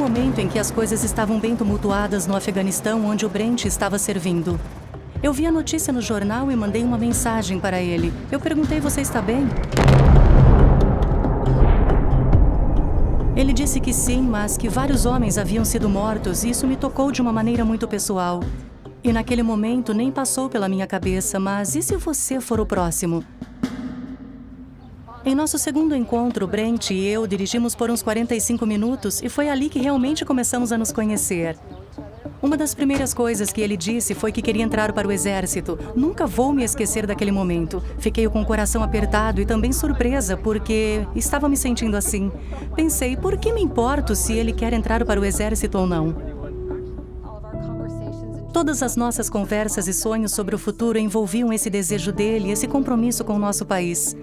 momento em que as coisas estavam bem tumultuadas no Afeganistão, onde o Brent estava servindo. Eu vi a notícia no jornal e mandei uma mensagem para ele. Eu perguntei: você está bem? Ele disse que sim, mas que vários homens haviam sido mortos e isso me tocou de uma maneira muito pessoal. E naquele momento nem passou pela minha cabeça, mas e se você for o próximo? Em nosso segundo encontro, Brent e eu dirigimos por uns 45 minutos e foi ali que realmente começamos a nos conhecer. Uma das primeiras coisas que ele disse foi que queria entrar para o exército. Nunca vou me esquecer daquele momento. Fiquei com o coração apertado e também surpresa, porque estava me sentindo assim. Pensei: por que me importo se ele quer entrar para o exército ou não? Todas as nossas conversas e sonhos sobre o futuro envolviam esse desejo dele, esse compromisso com o nosso país.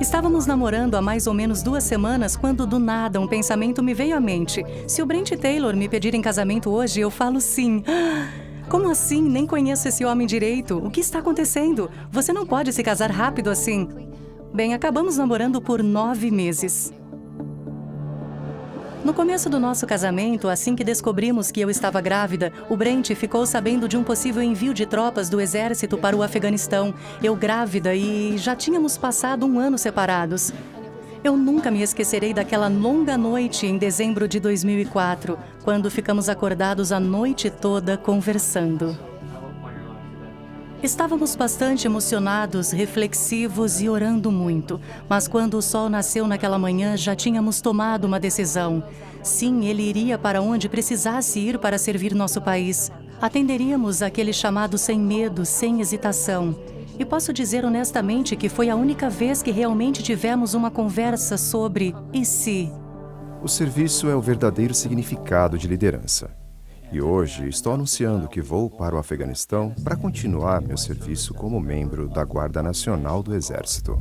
Estávamos namorando há mais ou menos 2 semanas quando, do nada, um pensamento me veio à mente. Se o Brent Taylor me pedir em casamento hoje, eu falo sim. Como assim? Nem conheço esse homem direito. O que está acontecendo? Você não pode se casar rápido assim. Bem, acabamos namorando por 9 meses. No começo do nosso casamento, assim que descobrimos que eu estava grávida, o Brent ficou sabendo de um possível envio de tropas do exército para o Afeganistão. Eu grávida e já tínhamos passado 1 ano separados. Eu nunca me esquecerei daquela longa noite em dezembro de 2004, quando ficamos acordados a noite toda conversando. Estávamos bastante emocionados, reflexivos e orando muito. Mas quando o sol nasceu naquela manhã, já tínhamos tomado uma decisão. Sim, ele iria para onde precisasse ir para servir nosso país. Atenderíamos aquele chamado sem medo, sem hesitação. E posso dizer honestamente que foi a única vez que realmente tivemos uma conversa sobre e se. O serviço é o verdadeiro significado de liderança. E hoje estou anunciando que vou para o Afeganistão para continuar meu serviço como membro da Guarda Nacional do Exército.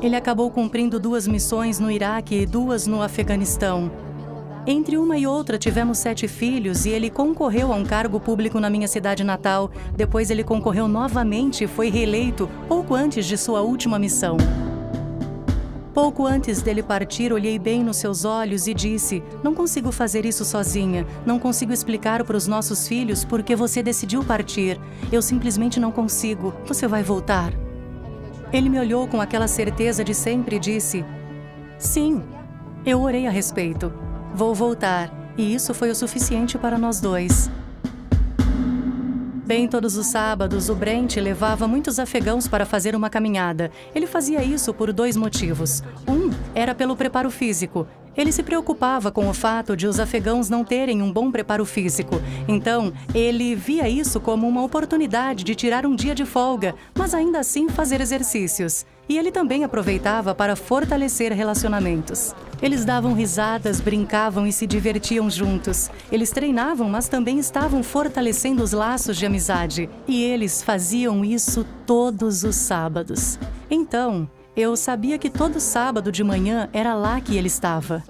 Ele acabou cumprindo 2 missões no Iraque e 2 no Afeganistão. Entre uma e outra tivemos 7 filhos e ele concorreu a um cargo público na minha cidade natal. Depois ele concorreu novamente e foi reeleito pouco antes de sua última missão. Pouco antes dele partir, olhei bem nos seus olhos e disse: não consigo fazer isso sozinha. Não consigo explicar para os nossos filhos por que você decidiu partir. Eu simplesmente não consigo. Você vai voltar? Ele me olhou com aquela certeza de sempre e disse: sim, eu orei a respeito. Vou voltar. E isso foi o suficiente para nós dois. Bem, todos os sábados, o Brent levava muitos afegãos para fazer uma caminhada. Ele fazia isso por 2 motivos. Um era pelo preparo físico. Ele se preocupava com o fato de os afegãos não terem um bom preparo físico. Então, ele via isso como uma oportunidade de tirar um dia de folga, mas ainda assim fazer exercícios. E ele também aproveitava para fortalecer relacionamentos. Eles davam risadas, brincavam e se divertiam juntos. Eles treinavam, mas também estavam fortalecendo os laços de amizade. E eles faziam isso todos os sábados. Então, eu sabia que todo sábado de manhã era lá que ele estava.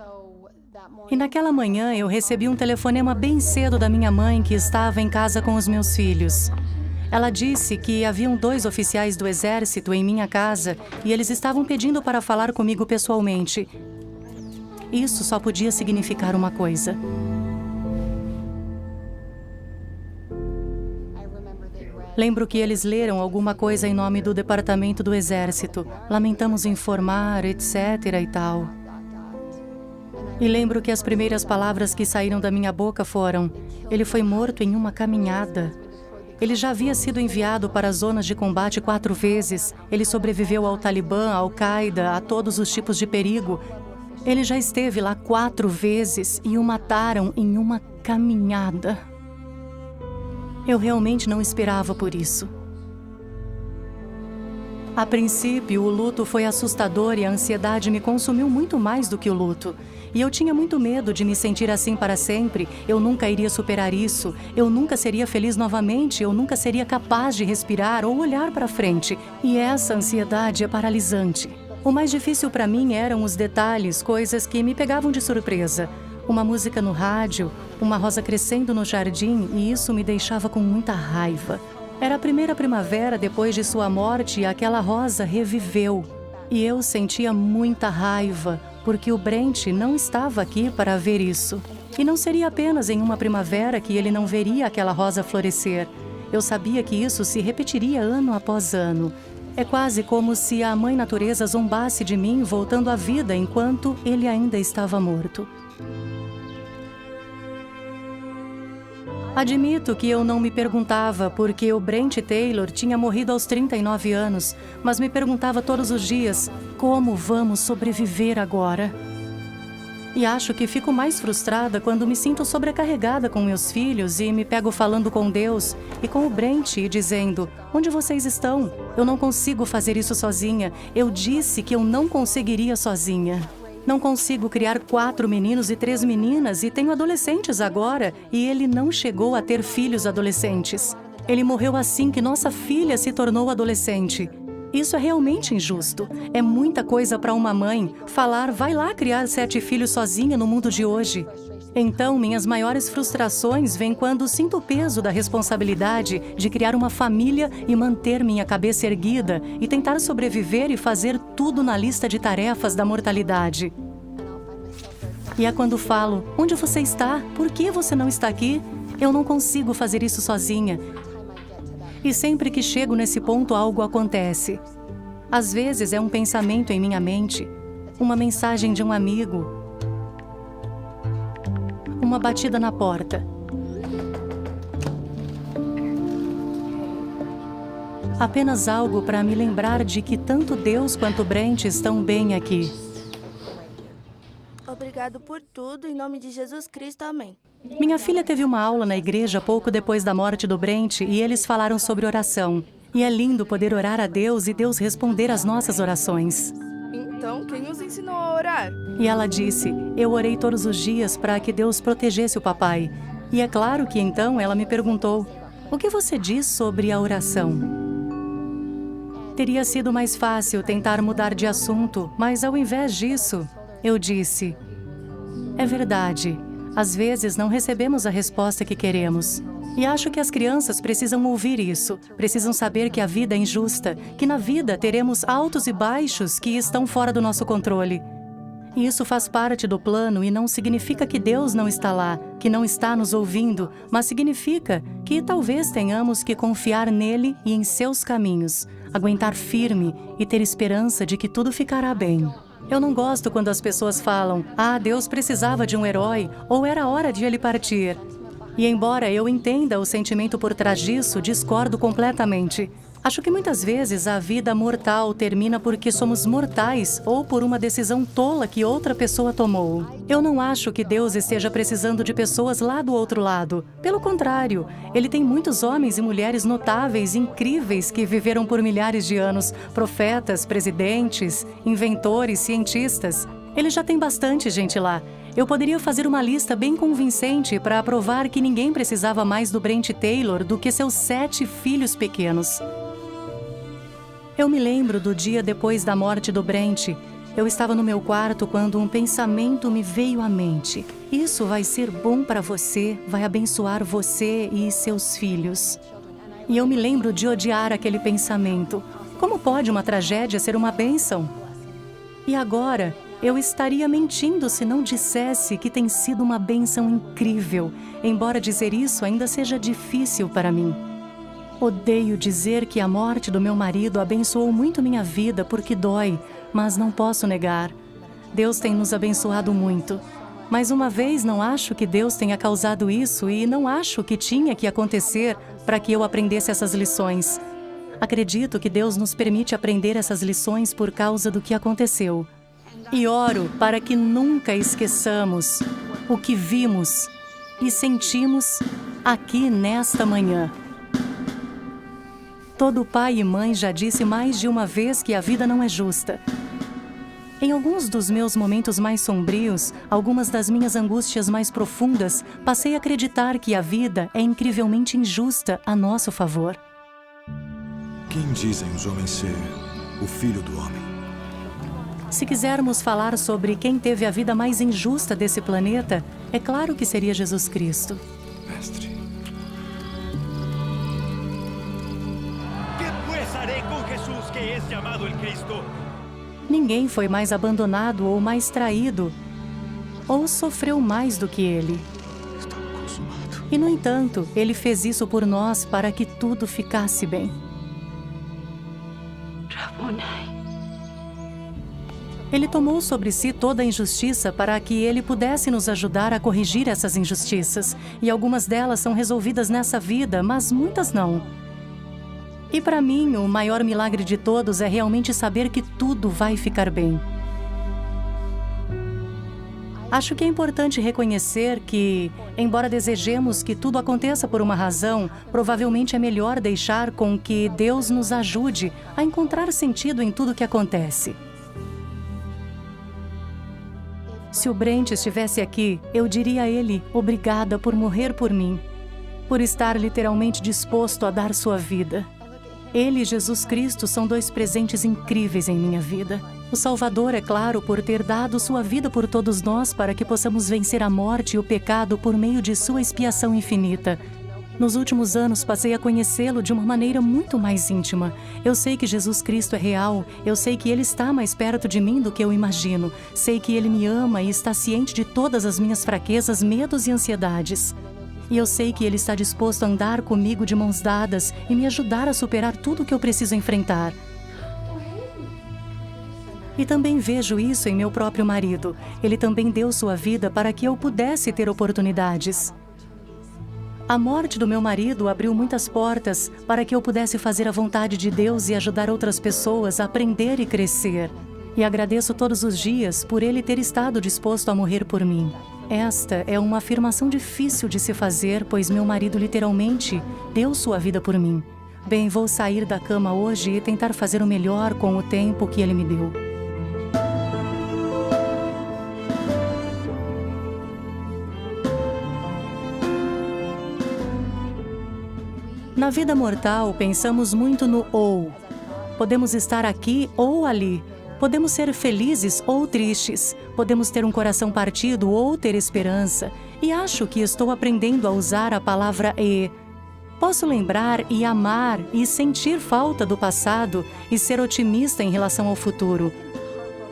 E naquela manhã eu recebi um telefonema bem cedo da minha mãe, que estava em casa com os meus filhos. Ela disse que haviam 2 oficiais do exército em minha casa e eles estavam pedindo para falar comigo pessoalmente. Isso só podia significar uma coisa. Lembro que eles leram alguma coisa em nome do Departamento do Exército. Lamentamos informar, etc. e tal. E lembro que as primeiras palavras que saíram da minha boca foram: ele foi morto em uma caminhada. Ele já havia sido enviado para zonas de combate 4 vezes. Ele sobreviveu ao Talibã, à Al-Qaeda, a todos os tipos de perigo. Ele já esteve lá 4 vezes e o mataram em uma caminhada. Eu realmente não esperava por isso. A princípio, o luto foi assustador e a ansiedade me consumiu muito mais do que o luto. E eu tinha muito medo de me sentir assim para sempre. Eu nunca iria superar isso. Eu nunca seria feliz novamente. Eu nunca seria capaz de respirar ou olhar para frente. E essa ansiedade é paralisante. O mais difícil para mim eram os detalhes, coisas que me pegavam de surpresa. Uma música no rádio, uma rosa crescendo no jardim, e isso me deixava com muita raiva. Era a primeira primavera depois de sua morte e aquela rosa reviveu. E eu sentia muita raiva, porque o Brent não estava aqui para ver isso. E não seria apenas em uma primavera que ele não veria aquela rosa florescer. Eu sabia que isso se repetiria ano após ano. É quase como se a Mãe Natureza zombasse de mim voltando à vida enquanto ele ainda estava morto. Admito que eu não me perguntava por que o Brent Taylor tinha morrido aos 39 anos, mas me perguntava todos os dias, como vamos sobreviver agora? E acho que fico mais frustrada quando me sinto sobrecarregada com meus filhos e me pego falando com Deus e com o Brent e dizendo, onde vocês estão? Eu não consigo fazer isso sozinha. Eu disse que eu não conseguiria sozinha. Não consigo criar 4 meninos e 3 meninas e tenho adolescentes agora e ele não chegou a ter filhos adolescentes. Ele morreu assim que nossa filha se tornou adolescente. Isso é realmente injusto. É muita coisa para uma mãe falar, vai lá criar 7 filhos sozinha no mundo de hoje. Então, minhas maiores frustrações vêm quando sinto o peso da responsabilidade de criar uma família e manter minha cabeça erguida e tentar sobreviver e fazer tudo na lista de tarefas da mortalidade. E é quando falo, onde você está? Por que você não está aqui? Eu não consigo fazer isso sozinha. E sempre que chego nesse ponto, algo acontece. Às vezes é um pensamento em minha mente, uma mensagem de um amigo, uma batida na porta. Apenas algo para me lembrar de que tanto Deus quanto Brent estão bem aqui. Obrigado por tudo, em nome de Jesus Cristo, amém. Minha filha teve uma aula na igreja pouco depois da morte do Brent e eles falaram sobre oração. E é lindo poder orar a Deus e Deus responder às nossas orações. Então, quem nos ensinou a orar? E ela disse, eu orei todos os dias para que Deus protegesse o papai. E é claro que então ela me perguntou, o que você diz sobre a oração? Teria sido mais fácil tentar mudar de assunto, mas ao invés disso, eu disse, é verdade, às vezes não recebemos a resposta que queremos. E acho que as crianças precisam ouvir isso, precisam saber que a vida é injusta, que na vida teremos altos e baixos que estão fora do nosso controle. E isso faz parte do plano e não significa que Deus não está lá, que não está nos ouvindo, mas significa que talvez tenhamos que confiar nele e em seus caminhos, aguentar firme e ter esperança de que tudo ficará bem. Eu não gosto quando as pessoas falam, Deus precisava de um herói ou era hora de ele partir. E embora eu entenda o sentimento por trás disso, discordo completamente. Acho que muitas vezes a vida mortal termina porque somos mortais ou por uma decisão tola que outra pessoa tomou. Eu não acho que Deus esteja precisando de pessoas lá do outro lado. Pelo contrário, Ele tem muitos homens e mulheres notáveis, incríveis, que viveram por milhares de anos. Profetas, presidentes, inventores, cientistas. Ele já tem bastante gente lá. Eu poderia fazer uma lista bem convincente para provar que ninguém precisava mais do Brent Taylor do que seus 7 filhos pequenos. Eu me lembro do dia depois da morte do Brent. Eu estava no meu quarto quando um pensamento me veio à mente. Isso vai ser bom para você, vai abençoar você e seus filhos. E eu me lembro de odiar aquele pensamento. Como pode uma tragédia ser uma bênção? E agora, eu estaria mentindo se não dissesse que tem sido uma bênção incrível, embora dizer isso ainda seja difícil para mim. Odeio dizer que a morte do meu marido abençoou muito minha vida porque dói, mas não posso negar. Deus tem nos abençoado muito. Mais uma vez, não acho que Deus tenha causado isso e não acho que tinha que acontecer para que eu aprendesse essas lições. Acredito que Deus nos permite aprender essas lições por causa do que aconteceu. E oro para que nunca esqueçamos o que vimos e sentimos aqui nesta manhã. Todo pai e mãe já disse mais de uma vez que a vida não é justa. Em alguns dos meus momentos mais sombrios, algumas das minhas angústias mais profundas, passei a acreditar que a vida é incrivelmente injusta a nosso favor. Quem dizem os homens ser o filho do homem? Se quisermos falar sobre quem teve a vida mais injusta desse planeta, é claro que seria Jesus Cristo. Mestre. Ninguém foi mais abandonado ou mais traído, ou sofreu mais do que ele. E, no entanto, ele fez isso por nós para que tudo ficasse bem. Ele tomou sobre si toda a injustiça para que ele pudesse nos ajudar a corrigir essas injustiças. E algumas delas são resolvidas nessa vida, mas muitas não. E para mim, o maior milagre de todos é realmente saber que tudo vai ficar bem. Acho que é importante reconhecer que, embora desejemos que tudo aconteça por uma razão, provavelmente é melhor deixar com que Deus nos ajude a encontrar sentido em tudo que acontece. Se o Brent estivesse aqui, eu diria a ele, obrigada por morrer por mim, por estar literalmente disposto a dar sua vida. Ele e Jesus Cristo são dois presentes incríveis em minha vida. O Salvador, é claro, por ter dado sua vida por todos nós para que possamos vencer a morte e o pecado por meio de sua expiação infinita. Nos últimos anos, passei a conhecê-lo de uma maneira muito mais íntima. Eu sei que Jesus Cristo é real, eu sei que Ele está mais perto de mim do que eu imagino. Sei que Ele me ama e está ciente de todas as minhas fraquezas, medos e ansiedades. E eu sei que Ele está disposto a andar comigo de mãos dadas e me ajudar a superar tudo o que eu preciso enfrentar. E também vejo isso em meu próprio marido. Ele também deu sua vida para que eu pudesse ter oportunidades. A morte do meu marido abriu muitas portas para que eu pudesse fazer a vontade de Deus e ajudar outras pessoas a aprender e crescer. E agradeço todos os dias por ele ter estado disposto a morrer por mim. Esta é uma afirmação difícil de se fazer, pois meu marido literalmente deu sua vida por mim. Bem, vou sair da cama hoje e tentar fazer o melhor com o tempo que ele me deu. Na vida mortal, pensamos muito no ou. Podemos estar aqui ou ali. Podemos ser felizes ou tristes. Podemos ter um coração partido ou ter esperança. E acho que estou aprendendo a usar a palavra e. Posso lembrar e amar e sentir falta do passado e ser otimista em relação ao futuro.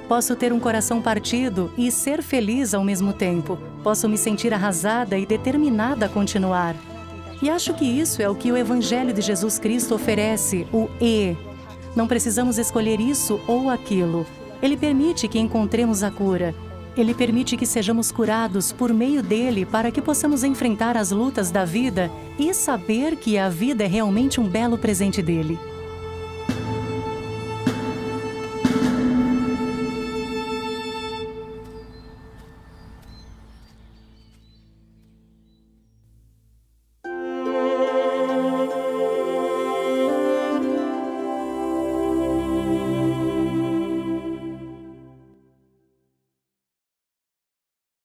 Posso ter um coração partido e ser feliz ao mesmo tempo. Posso me sentir arrasada e determinada a continuar. E acho que isso é o que o Evangelho de Jesus Cristo oferece, o e. Não precisamos escolher isso ou aquilo. Ele permite que encontremos a cura. Ele permite que sejamos curados por meio dele para que possamos enfrentar as lutas da vida e saber que a vida é realmente um belo presente dele.